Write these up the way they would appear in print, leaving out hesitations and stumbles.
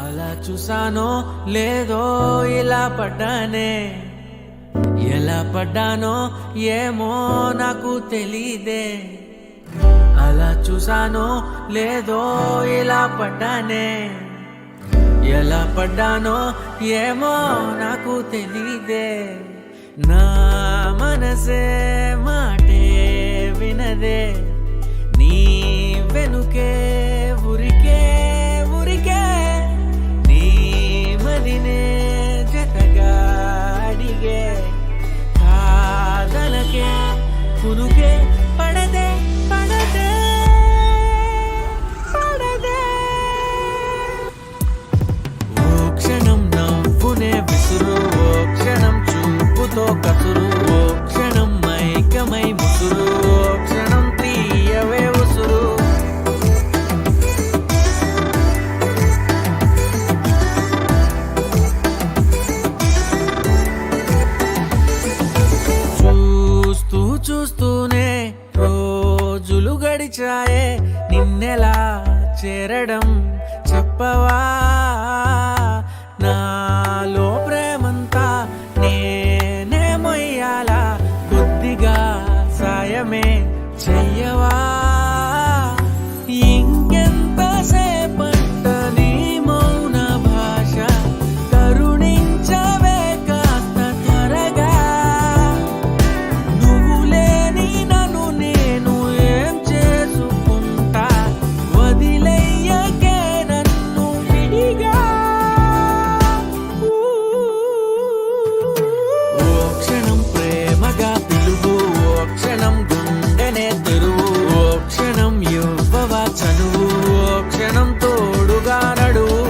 అలా చూసానో లేదో ఇలా పడ్డానే, ఎలా పడ్డానో ఏమో నాకు తెలీదే. అలా చూసానో లేదో ఇలా పడ్డానే, ఎలా పడ్డానో ఏమో నాకు తెలీదే. నా మనసే మాటే వినదే, నీ వెనుకే ఉరికే ఉరికే, నీ మదినే జతగా అడిగే. కాదలకే కునుకే పడదే పడదే పడదే. ఓ క్షణం నవ్వునే విసురు, ఓ క్షణం చూపుతో కసురు, ఓ క్షణం మైకమై ముసురు, ఓ క్షణం తీయవే ఉసురు. చూస్తూ చూస్తూనే రోజులు గడిచాయే, నిన్నెలా చేరడం చెప్పవా. నాలో ప్రేమంతా నేనే మొయ్యాలా, కొద్దిగా సాయమే చెయ్యవా. ఇంకెంతసేపంట నీ మౌన భాష, కరుణించవే కాస్త త్వరగా. నువ్వు లేని నన్ను నేను ఏం చేసుకుంటా, వదిలేయకే నన్ను విడిగా. ఓ క్షణం ప్రేమగా పిలువు, ఓ క్షణం గుండెనే తెరువు, ఓ క్షణం ఇవ్వవా చనువు, ఓ క్షణం తోడుగా నడువు.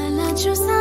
అలా చూసా